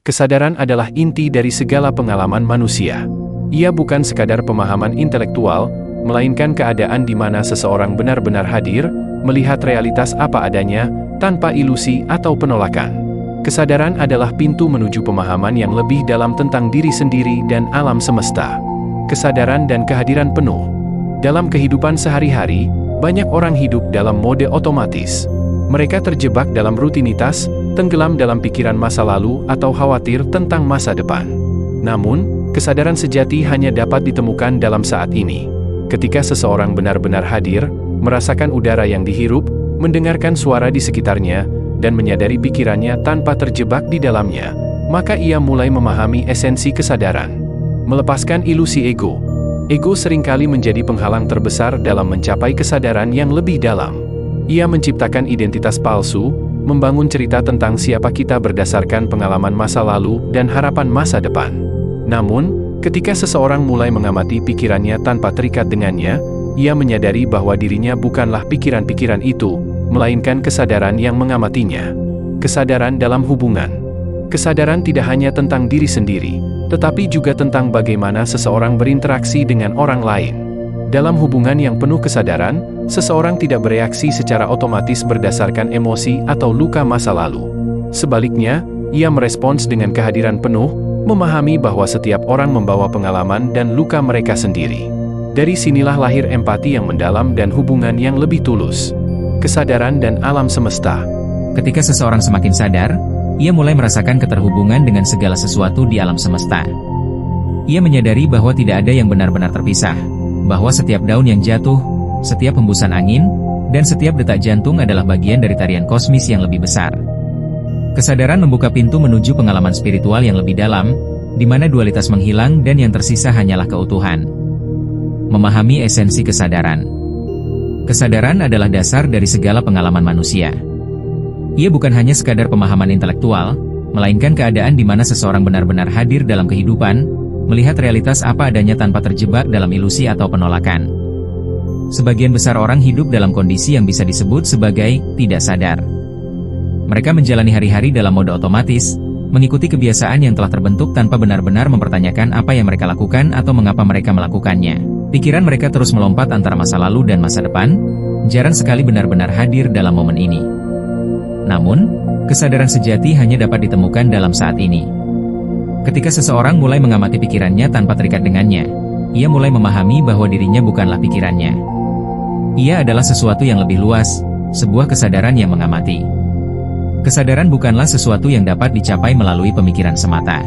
Kesadaran adalah inti dari segala pengalaman manusia. Ia bukan sekadar pemahaman intelektual, melainkan keadaan di mana seseorang benar-benar hadir, melihat realitas apa adanya, tanpa ilusi atau penolakan. Kesadaran adalah pintu menuju pemahaman yang lebih dalam tentang diri sendiri dan alam semesta. Kesadaran dan kehadiran penuh. Dalam kehidupan sehari-hari, banyak orang hidup dalam mode otomatis. Mereka terjebak dalam rutinitas, tenggelam dalam pikiran masa lalu atau khawatir tentang masa depan. Namun, kesadaran sejati hanya dapat ditemukan dalam saat ini. Ketika seseorang benar-benar hadir, merasakan udara yang dihirup, mendengarkan suara di sekitarnya, dan menyadari pikirannya tanpa terjebak di dalamnya, maka ia mulai memahami esensi kesadaran. Melepaskan ilusi ego. Ego seringkali menjadi penghalang terbesar dalam mencapai kesadaran yang lebih dalam. Ia menciptakan identitas palsu, membangun cerita tentang siapa kita berdasarkan pengalaman masa lalu dan harapan masa depan. Namun, ketika seseorang mulai mengamati pikirannya tanpa terikat dengannya, ia menyadari bahwa dirinya bukanlah pikiran-pikiran itu, melainkan kesadaran yang mengamatinya. Kesadaran dalam hubungan. Kesadaran tidak hanya tentang diri sendiri, tetapi juga tentang bagaimana seseorang berinteraksi dengan orang lain. Dalam hubungan yang penuh kesadaran, seseorang tidak bereaksi secara otomatis berdasarkan emosi atau luka masa lalu. Sebaliknya, ia merespons dengan kehadiran penuh, memahami bahwa setiap orang membawa pengalaman dan luka mereka sendiri. Dari sinilah lahir empati yang mendalam dan hubungan yang lebih tulus. Kesadaran dan alam semesta. Ketika seseorang semakin sadar, ia mulai merasakan keterhubungan dengan segala sesuatu di alam semesta. Ia menyadari bahwa tidak ada yang benar-benar terpisah, bahwa setiap daun yang jatuh, setiap hembusan angin, dan setiap detak jantung adalah bagian dari tarian kosmis yang lebih besar. Kesadaran membuka pintu menuju pengalaman spiritual yang lebih dalam, di mana dualitas menghilang dan yang tersisa hanyalah keutuhan. Memahami esensi kesadaran. Kesadaran adalah dasar dari segala pengalaman manusia. Ia bukan hanya sekadar pemahaman intelektual, melainkan keadaan di mana seseorang benar-benar hadir dalam kehidupan, melihat realitas apa adanya tanpa terjebak dalam ilusi atau penolakan. Sebagian besar orang hidup dalam kondisi yang bisa disebut sebagai tidak sadar. Mereka menjalani hari-hari dalam mode otomatis, mengikuti kebiasaan yang telah terbentuk tanpa benar-benar mempertanyakan apa yang mereka lakukan atau mengapa mereka melakukannya. Pikiran mereka terus melompat antara masa lalu dan masa depan, jarang sekali benar-benar hadir dalam momen ini. Namun, kesadaran sejati hanya dapat ditemukan dalam saat ini. Ketika seseorang mulai mengamati pikirannya tanpa terikat dengannya, ia mulai memahami bahwa dirinya bukanlah pikirannya. Ia adalah sesuatu yang lebih luas, sebuah kesadaran yang mengamati. Kesadaran bukanlah sesuatu yang dapat dicapai melalui pemikiran semata.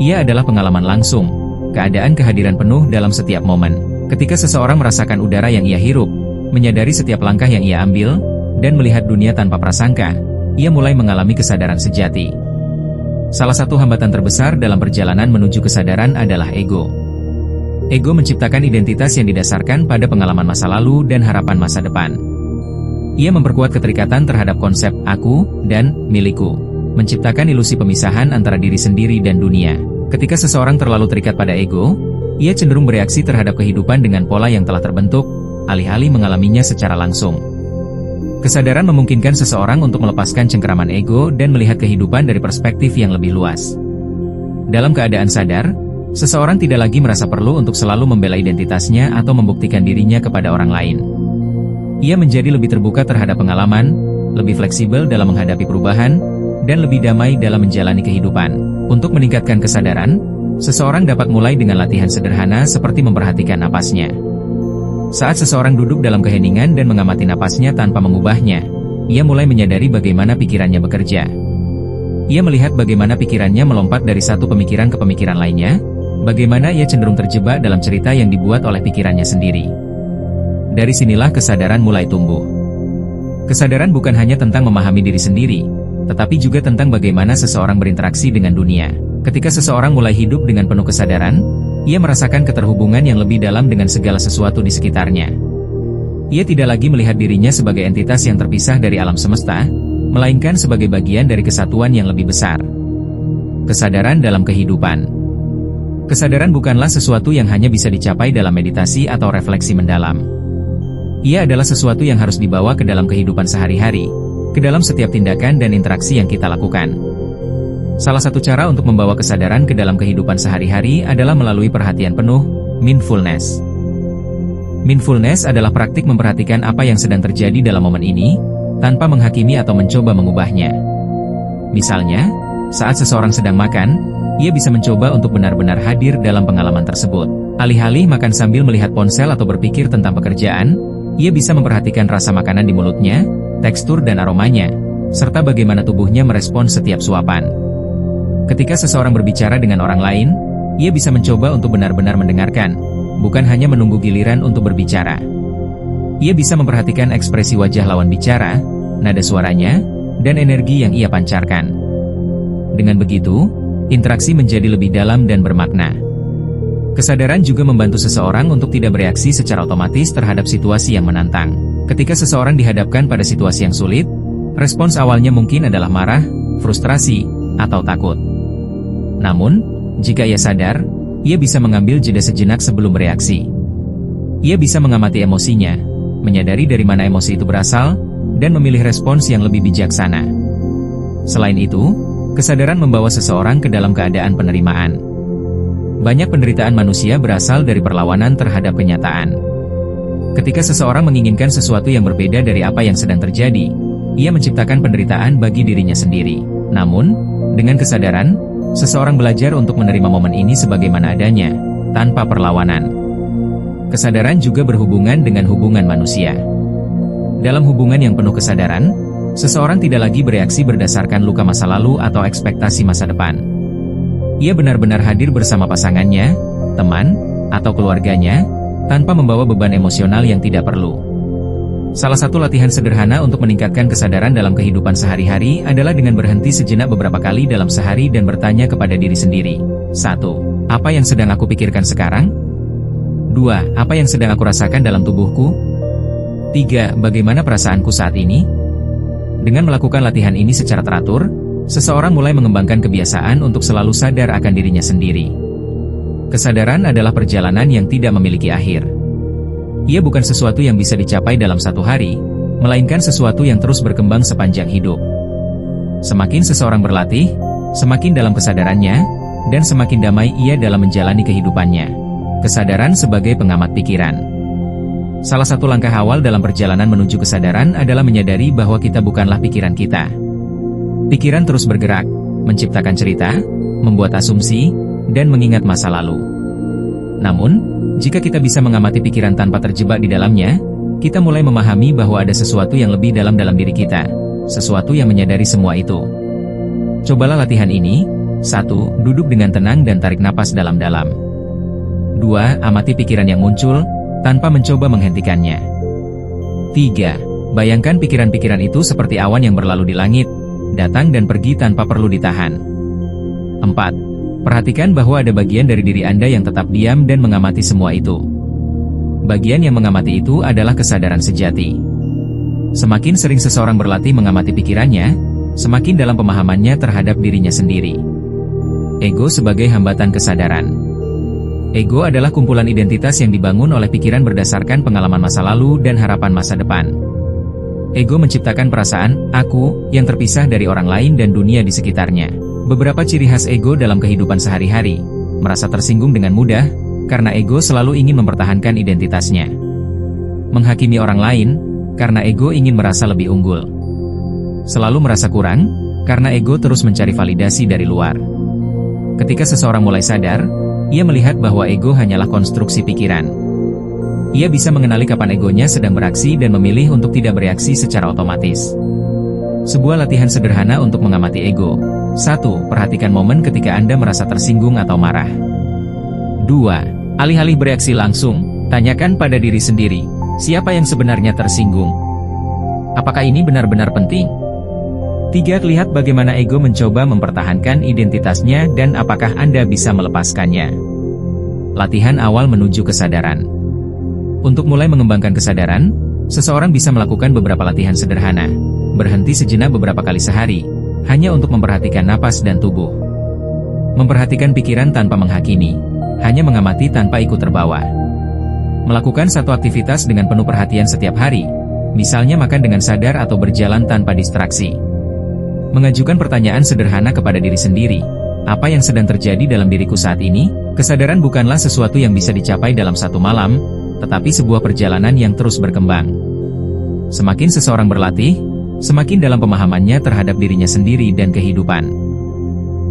Ia adalah pengalaman langsung, keadaan kehadiran penuh dalam setiap momen. Ketika seseorang merasakan udara yang ia hirup, menyadari setiap langkah yang ia ambil, dan melihat dunia tanpa prasangka, ia mulai mengalami kesadaran sejati. Salah satu hambatan terbesar dalam perjalanan menuju kesadaran adalah ego. Ego menciptakan identitas yang didasarkan pada pengalaman masa lalu dan harapan masa depan. Ia memperkuat keterikatan terhadap konsep aku dan milikku, menciptakan ilusi pemisahan antara diri sendiri dan dunia. Ketika seseorang terlalu terikat pada ego, ia cenderung bereaksi terhadap kehidupan dengan pola yang telah terbentuk, alih-alih mengalaminya secara langsung. Kesadaran memungkinkan seseorang untuk melepaskan cengkeraman ego dan melihat kehidupan dari perspektif yang lebih luas. Dalam keadaan sadar, seseorang tidak lagi merasa perlu untuk selalu membela identitasnya atau membuktikan dirinya kepada orang lain. Ia menjadi lebih terbuka terhadap pengalaman, lebih fleksibel dalam menghadapi perubahan, dan lebih damai dalam menjalani kehidupan. Untuk meningkatkan kesadaran, seseorang dapat mulai dengan latihan sederhana seperti memperhatikan napasnya. Saat seseorang duduk dalam keheningan dan mengamati napasnya tanpa mengubahnya, ia mulai menyadari bagaimana pikirannya bekerja. Ia melihat bagaimana pikirannya melompat dari satu pemikiran ke pemikiran lainnya, bagaimana ia cenderung terjebak dalam cerita yang dibuat oleh pikirannya sendiri. Dari sinilah kesadaran mulai tumbuh. Kesadaran bukan hanya tentang memahami diri sendiri, tetapi juga tentang bagaimana seseorang berinteraksi dengan dunia. Ketika seseorang mulai hidup dengan penuh kesadaran, ia merasakan keterhubungan yang lebih dalam dengan segala sesuatu di sekitarnya. Ia tidak lagi melihat dirinya sebagai entitas yang terpisah dari alam semesta, melainkan sebagai bagian dari kesatuan yang lebih besar. Kesadaran dalam kehidupan. Kesadaran bukanlah sesuatu yang hanya bisa dicapai dalam meditasi atau refleksi mendalam. Ia adalah sesuatu yang harus dibawa ke dalam kehidupan sehari-hari, ke dalam setiap tindakan dan interaksi yang kita lakukan. Salah satu cara untuk membawa kesadaran ke dalam kehidupan sehari-hari adalah melalui perhatian penuh, mindfulness. Mindfulness adalah praktik memperhatikan apa yang sedang terjadi dalam momen ini, tanpa menghakimi atau mencoba mengubahnya. Misalnya, saat seseorang sedang makan, ia bisa mencoba untuk benar-benar hadir dalam pengalaman tersebut. Alih-alih makan sambil melihat ponsel atau berpikir tentang pekerjaan, ia bisa memperhatikan rasa makanan di mulutnya, tekstur dan aromanya, serta bagaimana tubuhnya merespons setiap suapan. Ketika seseorang berbicara dengan orang lain, ia bisa mencoba untuk benar-benar mendengarkan, bukan hanya menunggu giliran untuk berbicara. Ia bisa memperhatikan ekspresi wajah lawan bicara, nada suaranya, dan energi yang ia pancarkan. Dengan begitu, interaksi menjadi lebih dalam dan bermakna. Kesadaran juga membantu seseorang untuk tidak bereaksi secara otomatis terhadap situasi yang menantang. Ketika seseorang dihadapkan pada situasi yang sulit, respons awalnya mungkin adalah marah, frustrasi, atau takut. Namun, jika ia sadar, ia bisa mengambil jeda sejenak sebelum bereaksi. Ia bisa mengamati emosinya, menyadari dari mana emosi itu berasal, dan memilih respons yang lebih bijaksana. Selain itu, kesadaran membawa seseorang ke dalam keadaan penerimaan. Banyak penderitaan manusia berasal dari perlawanan terhadap kenyataan. Ketika seseorang menginginkan sesuatu yang berbeda dari apa yang sedang terjadi, ia menciptakan penderitaan bagi dirinya sendiri. Namun, dengan kesadaran, seseorang belajar untuk menerima momen ini sebagaimana adanya, tanpa perlawanan. Kesadaran juga berhubungan dengan hubungan manusia. Dalam hubungan yang penuh kesadaran, seseorang tidak lagi bereaksi berdasarkan luka masa lalu atau ekspektasi masa depan. Ia benar-benar hadir bersama pasangannya, teman, atau keluarganya, tanpa membawa beban emosional yang tidak perlu. Salah satu latihan sederhana untuk meningkatkan kesadaran dalam kehidupan sehari-hari adalah dengan berhenti sejenak beberapa kali dalam sehari dan bertanya kepada diri sendiri. 1. Apa yang sedang aku pikirkan sekarang? 2. Apa yang sedang aku rasakan dalam tubuhku? 3. Bagaimana perasaanku saat ini? Dengan melakukan latihan ini secara teratur, seseorang mulai mengembangkan kebiasaan untuk selalu sadar akan dirinya sendiri. Kesadaran adalah perjalanan yang tidak memiliki akhir. Ia bukan sesuatu yang bisa dicapai dalam satu hari, melainkan sesuatu yang terus berkembang sepanjang hidup. Semakin seseorang berlatih, semakin dalam kesadarannya, dan semakin damai ia dalam menjalani kehidupannya. Kesadaran sebagai pengamat pikiran. Salah satu langkah awal dalam perjalanan menuju kesadaran adalah menyadari bahwa kita bukanlah pikiran kita. Pikiran terus bergerak, menciptakan cerita, membuat asumsi, dan mengingat masa lalu. Namun, jika kita bisa mengamati pikiran tanpa terjebak di dalamnya, kita mulai memahami bahwa ada sesuatu yang lebih dalam diri kita, sesuatu yang menyadari semua itu. Cobalah latihan ini. 1. Duduk dengan tenang dan tarik napas dalam-dalam. 2. Amati pikiran yang muncul, tanpa mencoba menghentikannya. 3. Bayangkan pikiran-pikiran itu seperti awan yang berlalu di langit, datang dan pergi tanpa perlu ditahan. 4. Perhatikan bahwa ada bagian dari diri Anda yang tetap diam dan mengamati semua itu. Bagian yang mengamati itu adalah kesadaran sejati. Semakin sering seseorang berlatih mengamati pikirannya, semakin dalam pemahamannya terhadap dirinya sendiri. Ego sebagai hambatan kesadaran. Ego adalah kumpulan identitas yang dibangun oleh pikiran berdasarkan pengalaman masa lalu dan harapan masa depan. Ego menciptakan perasaan "aku" yang terpisah dari orang lain dan dunia di sekitarnya. Beberapa ciri khas ego dalam kehidupan sehari-hari: merasa tersinggung dengan mudah, karena ego selalu ingin mempertahankan identitasnya. Menghakimi orang lain, karena ego ingin merasa lebih unggul. Selalu merasa kurang, karena ego terus mencari validasi dari luar. Ketika seseorang mulai sadar, ia melihat bahwa ego hanyalah konstruksi pikiran. Ia bisa mengenali kapan egonya sedang beraksi dan memilih untuk tidak bereaksi secara otomatis. Sebuah latihan sederhana untuk mengamati ego. 1. Perhatikan momen ketika Anda merasa tersinggung atau marah. 2. Alih-alih bereaksi langsung, tanyakan pada diri sendiri, siapa yang sebenarnya tersinggung? Apakah ini benar-benar penting? 3. Lihat bagaimana ego mencoba mempertahankan identitasnya dan apakah Anda bisa melepaskannya. Latihan awal menuju kesadaran. Untuk mulai mengembangkan kesadaran, seseorang bisa melakukan beberapa latihan sederhana. Berhenti sejenak beberapa kali sehari, hanya untuk memperhatikan napas dan tubuh. Memperhatikan pikiran tanpa menghakimi, hanya mengamati tanpa ikut terbawa. Melakukan satu aktivitas dengan penuh perhatian setiap hari, misalnya makan dengan sadar atau berjalan tanpa distraksi. Mengajukan pertanyaan sederhana kepada diri sendiri. Apa yang sedang terjadi dalam diriku saat ini? Kesadaran bukanlah sesuatu yang bisa dicapai dalam satu malam, tetapi sebuah perjalanan yang terus berkembang. Semakin seseorang berlatih, semakin dalam pemahamannya terhadap dirinya sendiri dan kehidupan.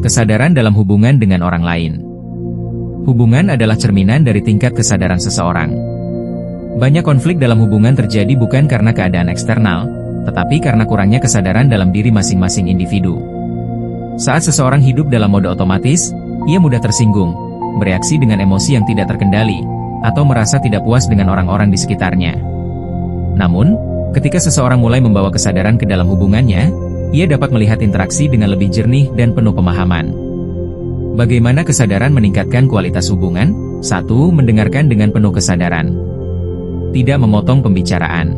Kesadaran dalam hubungan dengan orang lain. Hubungan adalah cerminan dari tingkat kesadaran seseorang. Banyak konflik dalam hubungan terjadi bukan karena keadaan eksternal, tetapi karena kurangnya kesadaran dalam diri masing-masing individu. Saat seseorang hidup dalam mode otomatis, ia mudah tersinggung, bereaksi dengan emosi yang tidak terkendali, atau merasa tidak puas dengan orang-orang di sekitarnya. Namun, ketika seseorang mulai membawa kesadaran ke dalam hubungannya, ia dapat melihat interaksi dengan lebih jernih dan penuh pemahaman. Bagaimana kesadaran meningkatkan kualitas hubungan? 1. Mendengarkan dengan penuh kesadaran. Tidak memotong pembicaraan.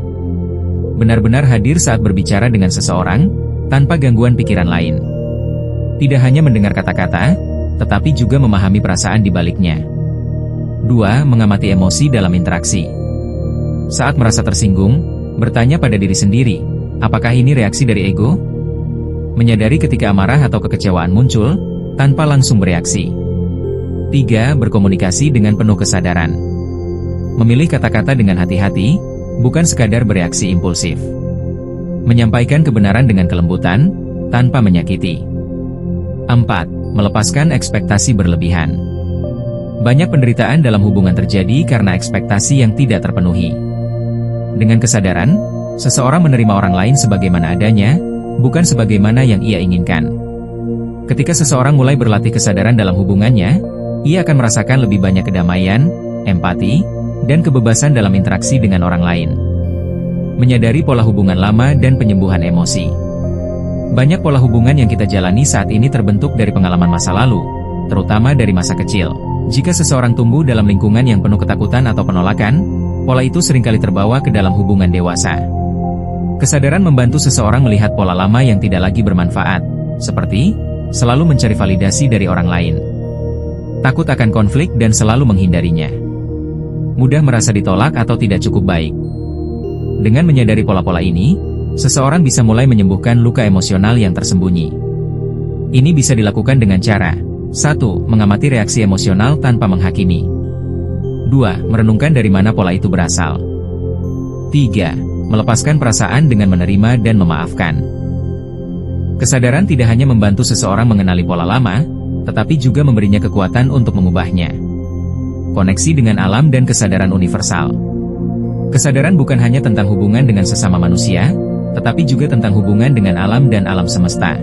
Benar-benar hadir saat berbicara dengan seseorang, tanpa gangguan pikiran lain. Tidak hanya mendengar kata-kata, tetapi juga memahami perasaan di baliknya. 2. Mengamati emosi dalam interaksi. Saat merasa tersinggung, bertanya pada diri sendiri, apakah ini reaksi dari ego? Menyadari ketika amarah atau kekecewaan muncul, tanpa langsung bereaksi. 3. Berkomunikasi dengan penuh kesadaran. Memilih kata-kata dengan hati-hati, bukan sekadar bereaksi impulsif. Menyampaikan kebenaran dengan kelembutan, tanpa menyakiti. 4. Melepaskan ekspektasi berlebihan. Banyak penderitaan dalam hubungan terjadi karena ekspektasi yang tidak terpenuhi. Dengan kesadaran, seseorang menerima orang lain sebagaimana adanya, bukan sebagaimana yang ia inginkan. Ketika seseorang mulai berlatih kesadaran dalam hubungannya, ia akan merasakan lebih banyak kedamaian, empati, dan kebebasan dalam interaksi dengan orang lain. Menyadari pola hubungan lama dan penyembuhan emosi. Banyak pola hubungan yang kita jalani saat ini terbentuk dari pengalaman masa lalu, terutama dari masa kecil. Jika seseorang tumbuh dalam lingkungan yang penuh ketakutan atau penolakan, pola itu seringkali terbawa ke dalam hubungan dewasa. Kesadaran membantu seseorang melihat pola lama yang tidak lagi bermanfaat, seperti selalu mencari validasi dari orang lain, takut akan konflik dan selalu menghindarinya, mudah merasa ditolak atau tidak cukup baik. Dengan menyadari pola-pola ini, seseorang bisa mulai menyembuhkan luka emosional yang tersembunyi. Ini bisa dilakukan dengan cara 1. Mengamati reaksi emosional tanpa menghakimi. 2. Merenungkan dari mana pola itu berasal. 3. Melepaskan perasaan dengan menerima dan memaafkan. Kesadaran tidak hanya membantu seseorang mengenali pola lama, tetapi juga memberinya kekuatan untuk mengubahnya. Koneksi dengan alam dan kesadaran universal. Kesadaran bukan hanya tentang hubungan dengan sesama manusia, tetapi juga tentang hubungan dengan alam dan alam semesta.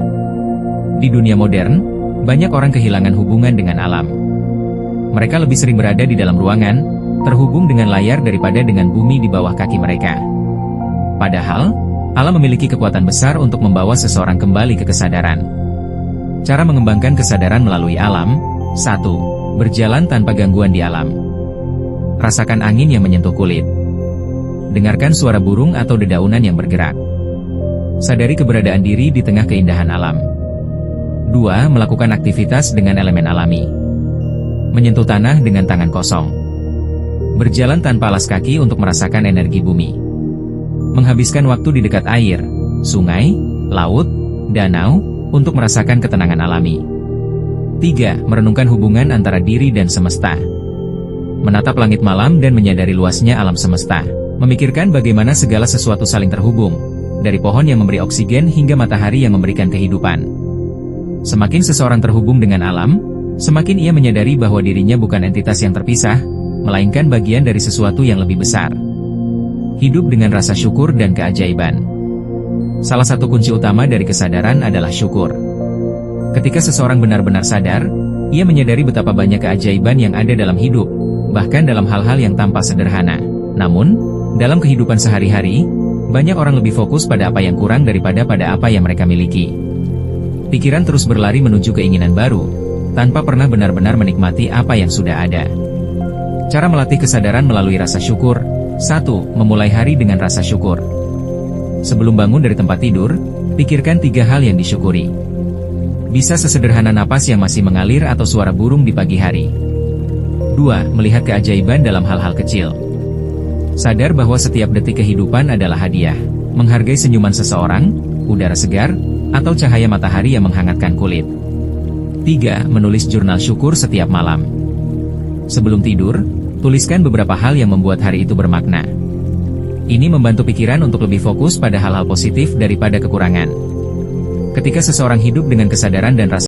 Di dunia modern, banyak orang kehilangan hubungan dengan alam. Mereka lebih sering berada di dalam ruangan, terhubung dengan layar daripada dengan bumi di bawah kaki mereka. Padahal, alam memiliki kekuatan besar untuk membawa seseorang kembali ke kesadaran. Cara mengembangkan kesadaran melalui alam. 1. Berjalan tanpa gangguan di alam. Rasakan angin yang menyentuh kulit. Dengarkan suara burung atau dedaunan yang bergerak. Sadari keberadaan diri di tengah keindahan alam. 2. Melakukan aktivitas dengan elemen alami. Menyentuh tanah dengan tangan kosong. Berjalan tanpa alas kaki untuk merasakan energi bumi. Menghabiskan waktu di dekat air, sungai, laut, danau, untuk merasakan ketenangan alami. 3. Merenungkan hubungan antara diri dan semesta. Menatap langit malam dan menyadari luasnya alam semesta. Memikirkan bagaimana segala sesuatu saling terhubung, dari pohon yang memberi oksigen hingga matahari yang memberikan kehidupan. Semakin seseorang terhubung dengan alam, semakin ia menyadari bahwa dirinya bukan entitas yang terpisah, melainkan bagian dari sesuatu yang lebih besar. Hidup dengan rasa syukur dan keajaiban. Salah satu kunci utama dari kesadaran adalah syukur. Ketika seseorang benar-benar sadar, ia menyadari betapa banyak keajaiban yang ada dalam hidup, bahkan dalam hal-hal yang tampak sederhana. Namun, dalam kehidupan sehari-hari, banyak orang lebih fokus pada apa yang kurang daripada pada apa yang mereka miliki. Pikiran terus berlari menuju keinginan baru, tanpa pernah benar-benar menikmati apa yang sudah ada. Cara melatih kesadaran melalui rasa syukur. 1. Memulai hari dengan rasa syukur. Sebelum bangun dari tempat tidur, pikirkan 3 hal yang disyukuri. Bisa sesederhana napas yang masih mengalir atau suara burung di pagi hari. 2. Melihat keajaiban dalam hal-hal kecil. Sadar bahwa setiap detik kehidupan adalah hadiah. Menghargai senyuman seseorang, udara segar, atau cahaya matahari yang menghangatkan kulit. 3. Menulis jurnal syukur setiap malam. Sebelum tidur, tuliskan beberapa hal yang membuat hari itu bermakna. Ini membantu pikiran untuk lebih fokus pada hal-hal positif daripada kekurangan. Ketika seseorang hidup dengan kesadaran dan rasa